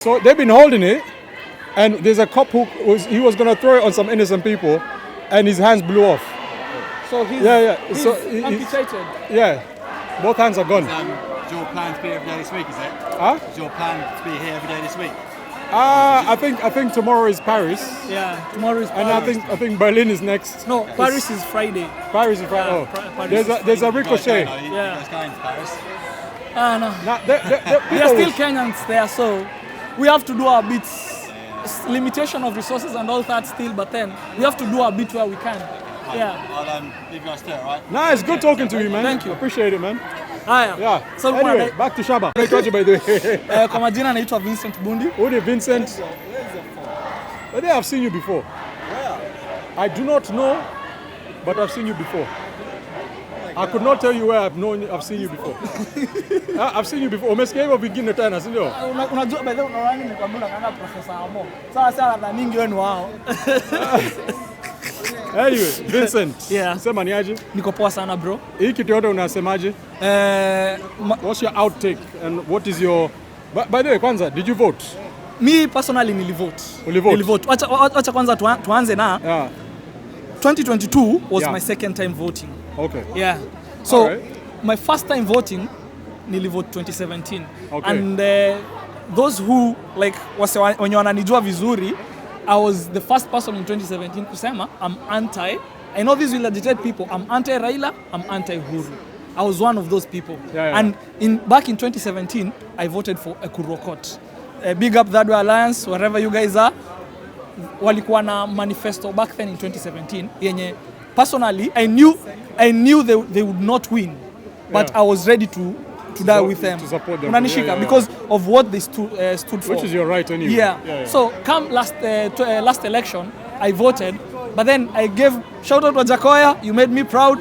So they've been holding it, and there's a cop who was going to throw it on some innocent people, and his hands blew off. So he's, he's amputated. Yeah, both hands are gone. Is your plan to be every day this week, is it? Huh? Is your plan to be here every day this week? I think tomorrow is Paris, Yeah, tomorrow is and Paris. I think Berlin is next. No, Paris is Friday. Paris is Friday. Paris There's a You ricochet. guys going to Paris? No. Now, We are still Kenyans there, so we have to do our bits. Limitation of resources and all that still, but then we have to do our bit where we can. Yeah. I'll leave you guys to it, right? Nah, it's good talking to you, man. Thank you. Appreciate it, man. Haya. Yeah. So Anyway, back to Shaba. Naitwaje by the way? kwa majina naitwa Vincent Bundi. Udi Vincent. But I've seen you before. I do not know, but I've seen you before. I could not tell you where I've seen you before. I've seen you before. Umesikia hivyo vingine tena, si ndio? Unajua by the way unaona nimekwambia kana Professor Amo. Sawa na ningi wenu wao. Anyway, Vincent. Yeah. Sema ni aje? Niko poa sana bro. Hii kitu yote unasemaje? What's your outtake and what is your By the way, kwanza, did you vote? Me personally nilivote. Ulivote? Acha kwanza tuanze na 2022 was my second time voting. Okay. Yeah. So right. My first time voting nilivote 2017. Okay. And those who like wenye wananijua vizuri, I was the first person in 2017 kusema I'm anti. I know this will agitate people. I'm anti Raila, I'm anti Uhuru. I was one of those people. Yeah. And back in 2017, I voted for Ekuru Aukot. Big up That Way Alliance, wherever you guys are. Walikuwa na manifesto back then in 2017 yenye personally I knew they would not win, but I was ready to die with them. To support them. Unanishika because of what they stood for. Which is your right anyway. Yeah. So come last election, I voted, but then I gave shout out to Wajakoya. You made me proud.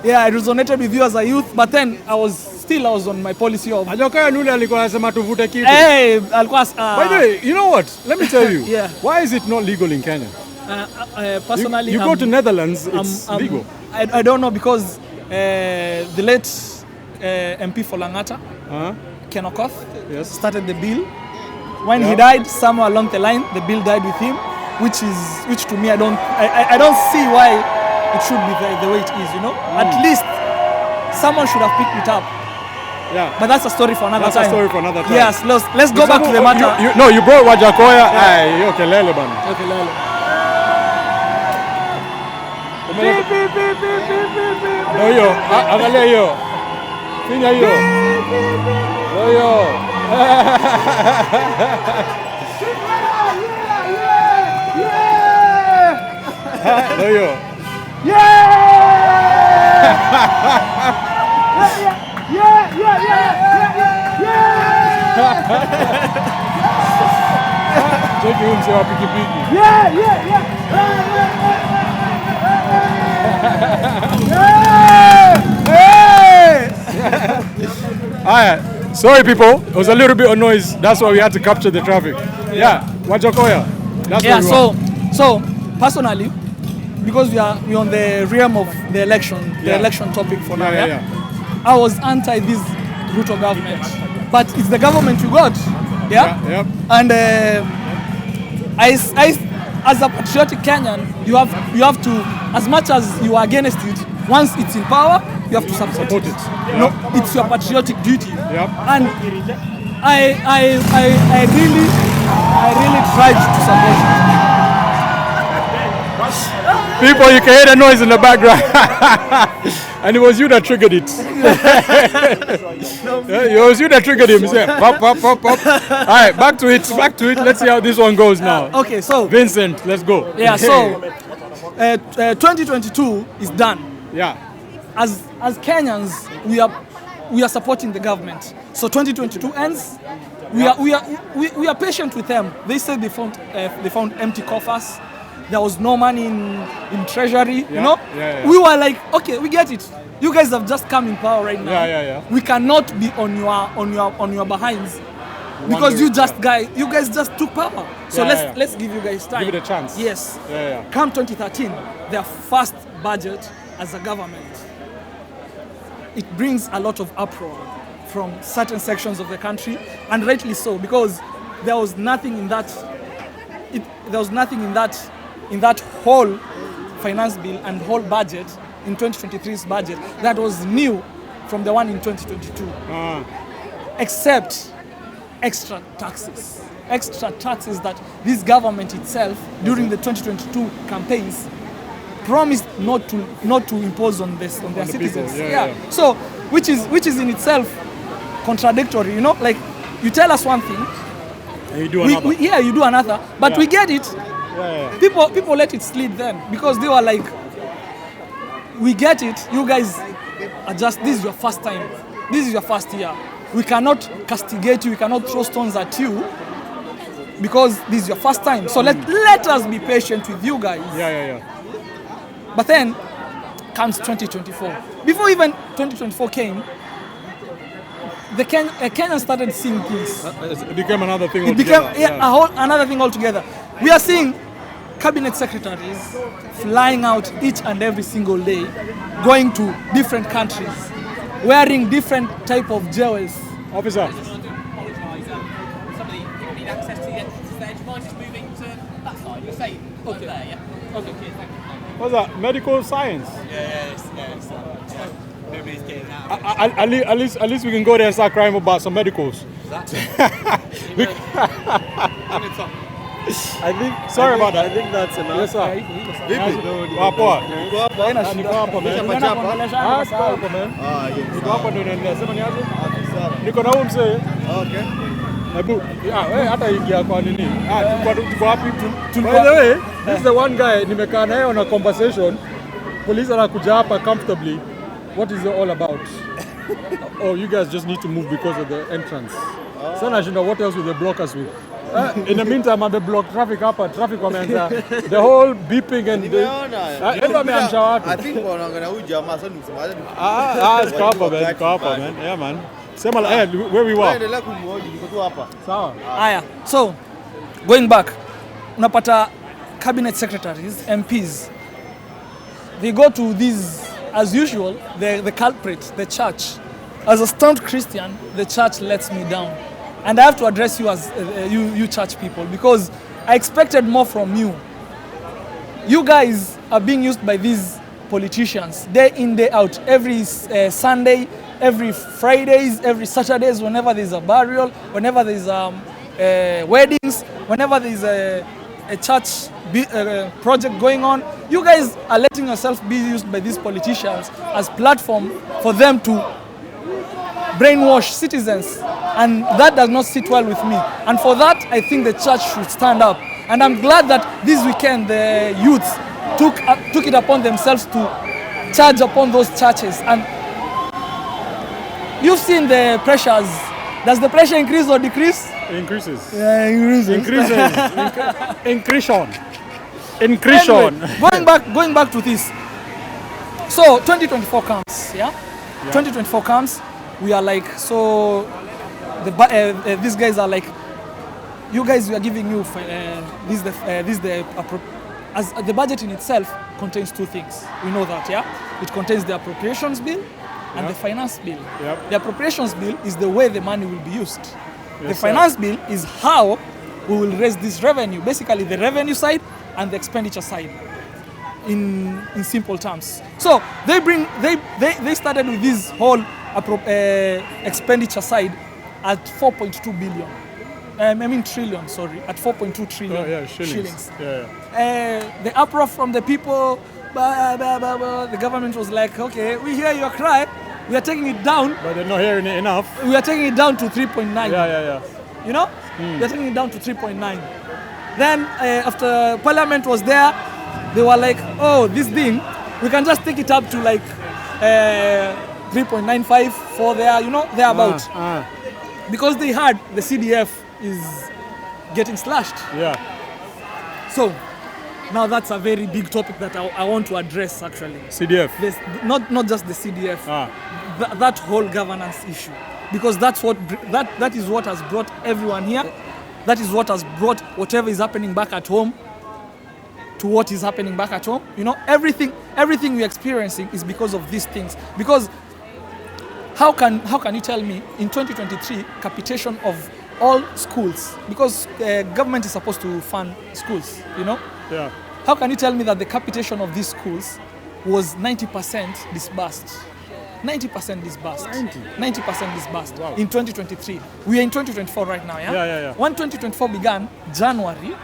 Yeah, I resonated with you as a youth, but then I was on my policy of. Wajakoya nule alikuwa anasema tuvute kitu. Hey, alikuwa. By the way, you know what? Let me tell you. Yeah. Why is it not legal in Kenya? Personally, you go to Netherlands, it's legal. I don't know because the late MP for Langata, Ken Okoth, started the bill. When he died, somewhere along the line, the bill died with him, which to me I don't see why it should be the way it is. You know, at least someone should have picked it up. Yeah. But that's a story for another time. That's a story for another time. Yes, let's go back to the matter. You brought Wajakoya. Ay, yo kelele bana. Okay, lele. No hiyo, angalia hiyo. Finya hiyo. No hiyo. No hiyo. Cheki huyu mzee wa pikipiki. Sorry people, it was a little bit of noise. That's why we had to capture the traffic. Yeah, Wajakoya. That's what we want. So personally, because we are on the realm of the election topic for now. Yeah. I was anti this Ruto government, but it's the government we got. Yeah. Yep. And I as a patriotic Kenyan, you have to, as much as you are against it, once it's in power, you have to support it. Yep. No, it's your patriotic duty. Yep. And I really tried to support it. People, you can hear the noise in the background. And it was you that triggered it. It was you that triggered him. Pop. All right, back to it. Let's see how this one goes now. Okay, so Vincent, let's go. yeah, so 2022 is done. Yeah. As Kenyans, we are supporting the government. So 2022 ends. We are patient with them. They said they found empty coffers. There was no money in treasury. You know, we were like, okay, we get it. You guys have just come in power right now. Yeah. We cannot be on your behinds because you guys just took power. So let's give you guys time. Give it a chance. Yes. Yeah. Come 2013, their first budget as a government, it brings a lot of uproar from certain sections of the country, and rightly so, because there was nothing in that. There was nothing in that whole finance bill and whole budget in 2023's budget that was new from the one in 2022, except extra taxes. Extra taxes that this government itself, during the 2022 campaigns, promised not to impose on their citizens. People. Yeah. So, which is in itself contradictory. You know, like you tell us one thing, and you do another. You do another, but we get it. Yeah. People let it slip then because they were like, we get it. You guys are just, this is your first time. This is your first year. We cannot castigate you. We cannot throw stones at you because this is your first time. So let us be patient with you guys. Yeah. But then comes 2024. Before even 2024 came, the Kenyans started seeing things. It became another thing. It became another thing altogether. We are seeing cabinet secretaries flying out each and every single day, going to different countries, wearing different type of jewels. Officer. Somebody need access to the entrance there. Do you mind just moving to that side? You'll say over there, yeah? Okay, thank you. What's that? Medical science? Yeah. Everybody's getting out. At least we can go there and start crying about some medicals. I think. Sorry about that. I think that's enough. Yes, sir. Poa. Niko hapa man. Niko hapa ndo naendelea. Sema ni aje? Niko na huyu mzee. Okay. Hebu hata ingia kwa nini? Tuko wapi? By the way, this is the one guy nimekaa naye on a conversation. Police anakuja hapa comfortably. What is it all about? Oh, you guys just need to move because of the entrance. Sana shinda, what else will they block us with? In the meantime, I'm block traffic hapa. Traffic wameanza. The whole beeping and Nimeona. wameamsha watu. I think wanaangalia huyu jamaa sasa nimsemaje? It's hapa, man. Yeah, man. Sema where we were. Endelea kumhoji, niko tu hapa. Sawa. Aya, so going back, unapata cabinet secretaries, MPs, they go to these, as usual, the culprit, the church. As a staunch Christian, the church lets me down. And I have to address you as you church people because I expected more from you. You guys are being used by these politicians day in, day out, every Sunday, every Fridays, every Saturdays, whenever there's a burial, whenever there's weddings, whenever there's a church project going on. You guys are letting yourself be used by these politicians as platform for them to brainwash citizens, and that does not sit well with me. And for that, I think the church should stand up. And I'm glad that this weekend the youth took it upon themselves to charge upon those churches. And you've seen the pressures. Does the pressure increase or decrease? Increases. Yeah, increases. Increase. Anyway, going back to this. So 2024 comes, yeah? 2024 comes. We are like, so these guys are like, you guys, we are giving you as the budget in itself contains two things. We know that, yeah? It contains the appropriations bill and the finance bill. Yep. The appropriations bill is the way the money will be used. Yes, the finance bill is how we will raise this revenue, basically the revenue side and the expenditure side. In simple terms. So they started with this whole expenditure side at 4.2 billion. Trillion, sorry, at 4.2 trillion shillings. The uproar from the people, the government was like, okay, we hear your cry, we are taking it down. But they're not hearing it enough. We are taking it down to 3.9. Yeah. You know? We are taking it down to 3.9. Then after Parliament was there, they were like, oh, this thing, we can just take it up to like 3.95 for there, you know, thereabouts. Because they heard the CDF is getting slashed. Yeah. So now that's a very big topic that I want to address actually. CDF. Not just the CDF, that whole governance issue. Because that is what has brought everyone here. That is what has brought whatever is happening back at home to what is happening back at home. You know, everything we're experiencing is because of these things. Because how can you tell me in 2023 capitation of all schools, because government is supposed to fund schools, you know? Yeah. How can you tell me that the capitation of these schools was 90% disbursed? 90% disbursed. 90% disbursed Wow. in 2023. We are in 2024 right now, yeah? Yeah. When 2024 began, January,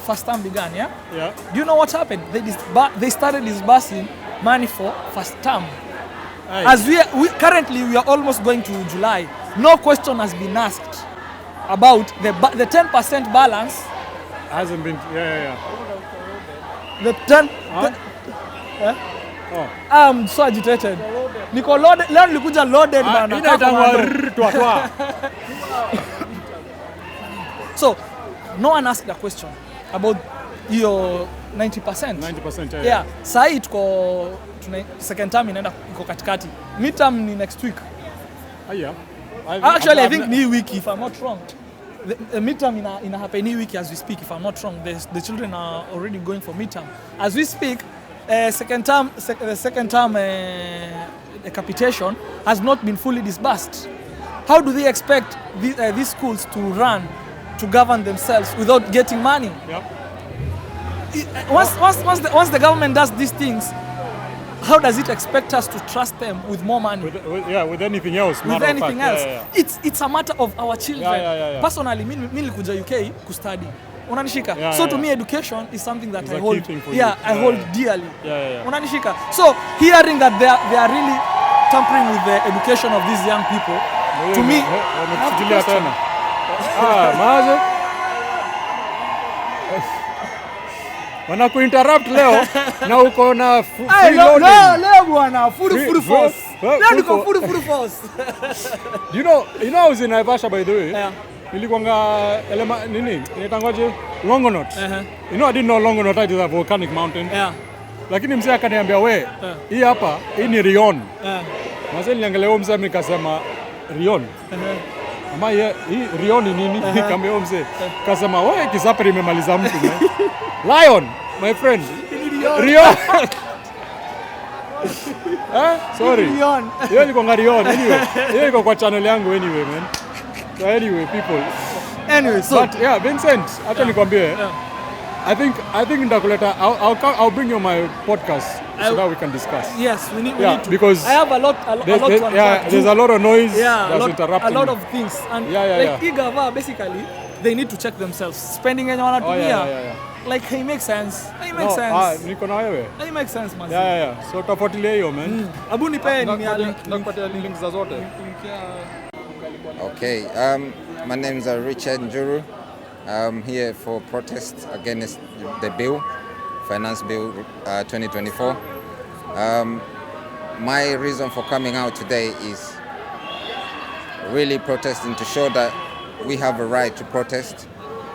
first term began, yeah? Yeah. Do you know what happened? They started disbursing money for first term. Aye. As we currently we are almost going to July. No question has been asked about the 10% balance. Hasn't been. Yeah. The 10. Oh. I'm so agitated. Niko loaded. Leo nilikuja loaded bana. Twa. So no one asked a question about your 90%. 90%. Yeah. Sahi tuko second term inaenda iko katikati. Midterm ni next week. Yeah. Actually, I think ni wiki, if I'm not wrong. The midterm ina happen ni wiki as we speak, if I'm not wrong. The children are already going for midterm. As we speak, the second term capitation has not been fully disbursed. How do they expect these schools to run, to govern themselves without getting money? Yep. Once the government does these things, how does it expect us to trust them with more money? With anything else. With anything else. Yeah. It's a matter of our children. Yeah. Personally, mimi nilikuja UK kustudy. Unanishika? To me, education is something that It's I a hold. key thing for you. Yeah, I hold dearly. Yeah. Unanishika? So hearing that they are really tampering with the education of these young people, to me, I have to Wametusikilia question. tena. Maze. Wanakuinterrupt leo na uko na free loading. Leo bwana, full force. Leo niko full force. You know I was in Naivasha, by the way. Yeah. Nilikuanga nini? Inaitangwaje? Longonot. You know I didn't know Longonot is a volcanic mountain. Yeah. Lakini mzee akaniambia hii hapa, hii ni Rion. Mzee niliangalia huyo mzee nikasema Rion. Ama hii Rion ni nini? Nikamwambia huyo mzee. Kasema Kisapri imemaliza mtu. Lion, my friend. Rion. Sorry. Rion. Hiyo iko kwa Rion anyway. Hiyo iko kwa channel yangu anyway, man. So anyway, people. Anyway, so But yeah, Vincent, acha nikwambie. I think nitakuleta. I'll bring you on my podcast so that we can discuss. yes, we need to. Because I have a lot to unpack. there's a lot of noise Yeah, that's a interrupting. lot of things. And Yeah. Igava, basically, they need to check themselves. Spending any one yeah. Like, it makes sense. It makes No, sense. niko na wewe. It makes sense, man. Yeah. So tafuatilia hiyo, man. Abu nipe ni Nakupatia links za zote. Okay, my name is Richard Njuru. I'm here for protest against the bill, Finance Bill 2024. My reason for coming out today is really protesting to show that we have a right to protest.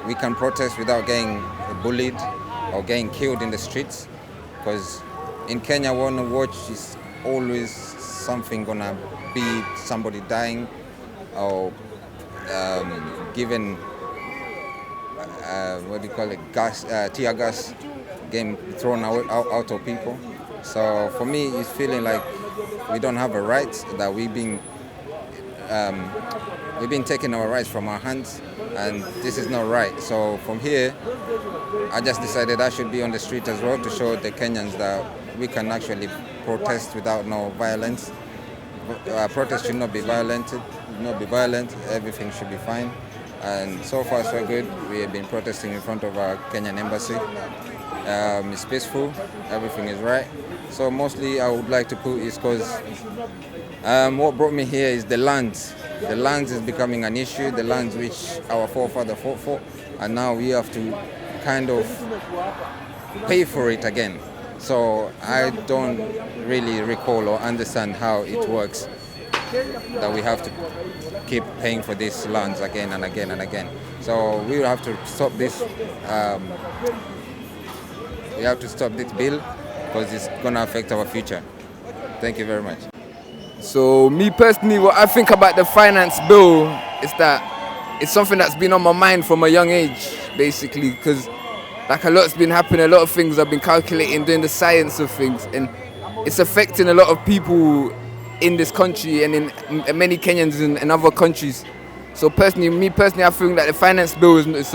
We can protest without getting bullied or getting killed in the streets, because in Kenya, when you watch is always something gonna be somebody dying or given tear gas getting thrown out of people. So for me, it's feeling like we don't have a right, that we've been taking our rights from our hands, and this is not right. So from here, I just decided I should be on the street as well to show the Kenyans that we can actually protest without no violence. Protest should not be violent. Everything should be fine. And so far so good. We have been protesting in front of our Kenyan embassy. It's peaceful. Everything is right. So mostly I would like to put is because what brought me here is the lands. The lands is becoming an issue. The lands which our forefathers fought for, and now we have to kind of pay for it again. So I don't really recall or understand how it works, that we have to keep paying for these lands again and again and again. So we will have to stop this. We have to stop this bill because it's going to affect our future. Thank you very much. So me personally, what I think about the finance bill is that it's something that's been on my mind from a young age, basically, because like a lot's been happening, a lot of things I've been calculating, doing the science of things, and it's affecting a lot of people in this country and in many Kenyans in other countries. So me personally, I think that the finance bill it's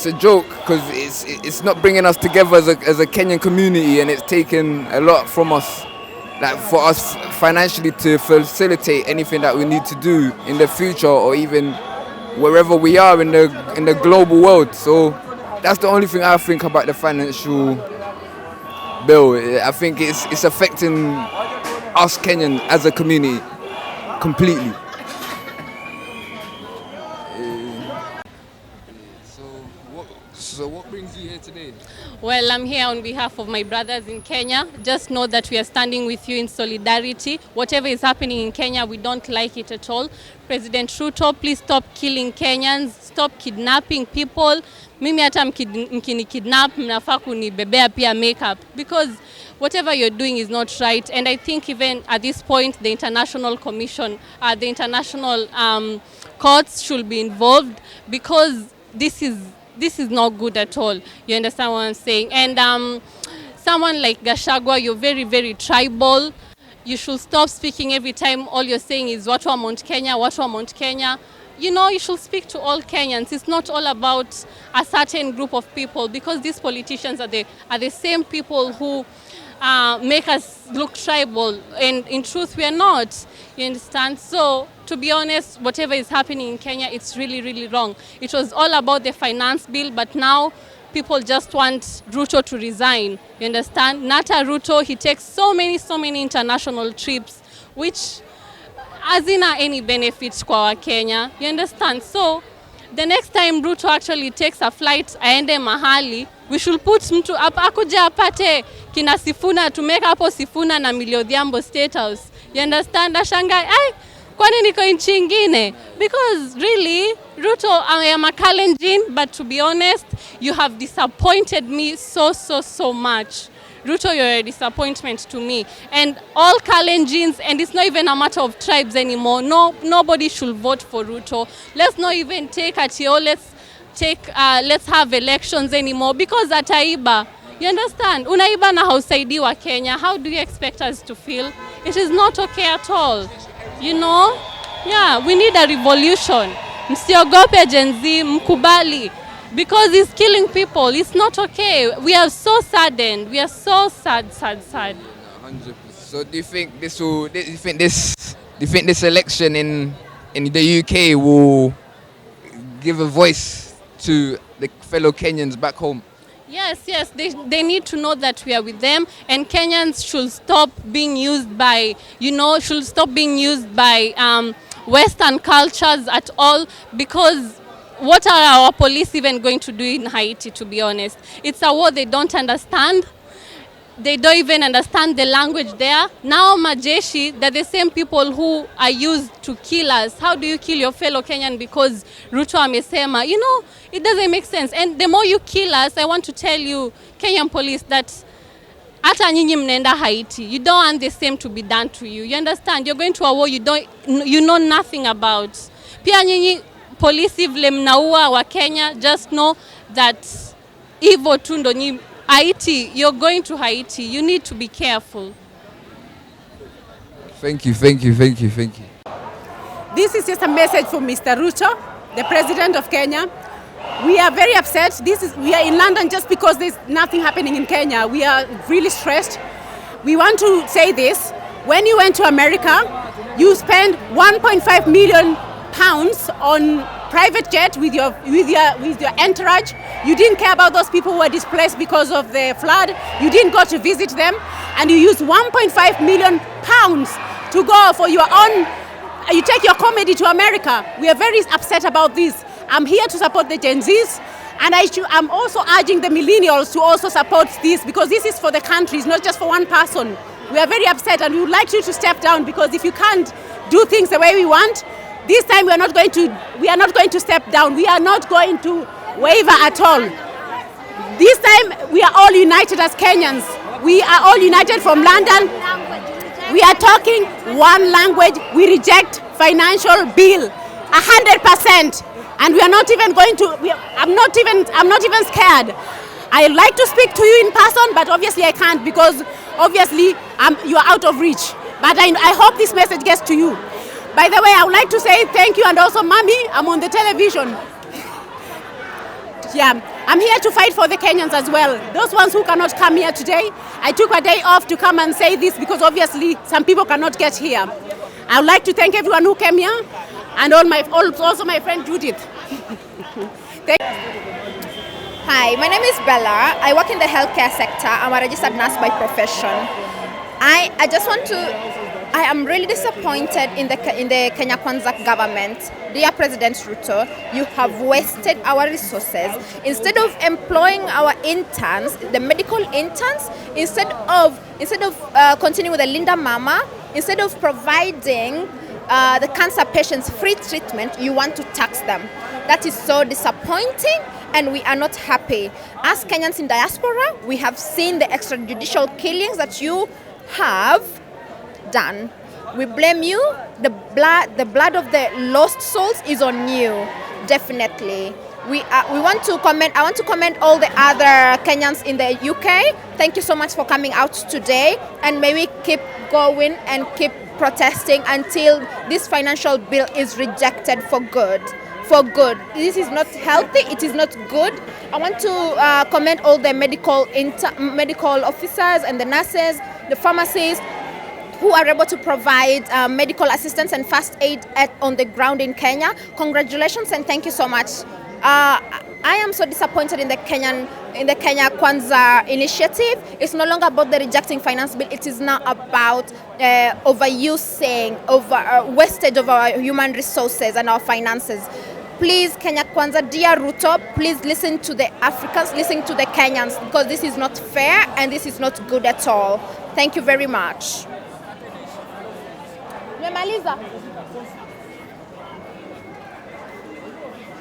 a joke because it's not bringing us together as a Kenyan community, and it's taking a lot from us, like for us financially to facilitate anything that we need to do in the future or even wherever we are in the global world. So that's the only thing I think about the financial bill. I think it's affecting us Kenyan as a community completely. So what brings you here today? Well, I'm here on behalf of my brothers in Kenya. Just know that we are standing with you in solidarity. Whatever is happening in Kenya, we don't like it at all. President Ruto, please stop killing Kenyans, stop kidnapping people. Mimi hata mkini kidnap, mnafaa kunibebea pia makeup, because whatever you're doing is not right. And I think even at this point, the international commission, the international courts should be involved, because this is not good at all. You understand what I'm saying? And someone like Gachagua, you're very, very tribal. You should stop speaking every time all you're saying is watu wa Mount Kenya, watu wa Mount Kenya. You know, you should speak to all Kenyans. It's not all about a certain group of people, because these politicians are the same people who make us look tribal, and in truth we are not. You understand? So to be honest, whatever is happening in Kenya, it's really, really wrong. It was all about the finance bill, but now people just want Ruto to resign. You understand? Nata Ruto, he takes so many international trips, which hazina any benefits kwa Kenya. You understand? So the next time Ruto actually takes a flight aende mahali, we should put mtu akuja apate kina Sifuna, to make hapo Sifuna na Millie Odhiambo State House. You understand? Ashangai, kwani niko nchi ingine? Because really, Ruto, I am a Kalenjin, but to be honest, you have disappointed me so much. Ruto, you're a disappointment to me. And all Kalenjins, and it's not even a matter of tribes anymore. Nobody should vote for Ruto. Let's not even take Atio, let's have elections anymore, because ataiba. You understand? Unaiba na hausaidiwa Kenya. How do you expect us to feel? It is not okay at all. You know? Yeah, we need a revolution. Msiogope Gen Z, mkubali. Because it's killing people. It's not okay. We are so saddened. We are so sad. 100%. So do you think this election in the UK will give a voice to the fellow Kenyans back home? Yes, they need to know that we are with them, and Kenyans should stop being used by, Western cultures at all, because what are our police even going to do in Haiti, to be honest? It's a war they don't understand. They don't even understand the language there. Now majeshi, they're the same people who are used to kill us. How do you kill your fellow Kenyan because Ruto amesema? You know, it doesn't make sense. And the more you kill us, I want to tell you, Kenyan police, that hata nyinyi mnaenda Haiti, you don't want the same to be done to you. You understand? You're going to a war you know nothing about. Pia nyinyi polisi vile mnaua wa Kenya, just know that hivyo tu ndo nyinyi Haiti, you're going to Haiti. You need to be careful. Thank you. This is just a message from Mr. Ruto, the President of Kenya. We are very upset. We are in London just because there's nothing happening in Kenya. We are really stressed. We want to say this. When you went to America, you spent 1.5 million pounds on private jet with your entourage. You didn't care about those people who were displaced because of the flood. You didn't go to visit them, and you used 1.5 million pounds to go for your own. You take your comedy to America. We are very upset about this. I'm here to support the Gen Zs, and I'm also urging the millennials to also support this, because this is for the country, it's not just for one person. We are very upset, and we would like you to step down, because if you can't do things the way we want, this time we are not going to step down. We are not going to waver at all. This time we are all united as Kenyans. We are all united from London. We are talking one language. We reject financial bill 100%, and we are not even going to. I'm not even scared. I like to speak to you in person, but obviously I can't, because obviously you are out of reach. But I hope this message gets to you. By the way, I would like to say thank you, and also, Mommy, I'm on the television. Yeah, I'm here to fight for the Kenyans as well. Those ones who cannot come here today, I took a day off to come and say this because obviously some people cannot get here. I would like to thank everyone who came here, and also my friend Judith. Hi, my name is Bella. I work in the healthcare sector. I'm a registered nurse by profession. I am really disappointed in the Kenya Kwanza government. Dear President Ruto, you have wasted our resources. Instead of employing our interns, the medical interns, instead of continuing with the Linda Mama, instead of providing the cancer patients free treatment, you want to tax them. That is so disappointing, and we are not happy. As Kenyans in diaspora, we have seen the extrajudicial killings that you have done. We blame you. The blood of the lost souls is on you, definitely. I want to commend all the other Kenyans in the UK. Thank you so much for coming out today, and may we keep going and keep protesting until this financial bill is rejected for good. For good. This is not healthy. It is not good. I want to commend all the medical officers and the nurses, the pharmacists, who are able to provide medical assistance and first aid on the ground in Kenya. Congratulations and thank you so much. I am so disappointed in the Kenya Kwanza initiative. It's no longer about the rejecting finance bill. It is now about overusing, wastage of our human resources and our finances. Please, Kenya Kwanza, dear Ruto, please listen to the Africans, listen to the Kenyans, because this is not fair and this is not good at all. Thank you very much. Memaliza.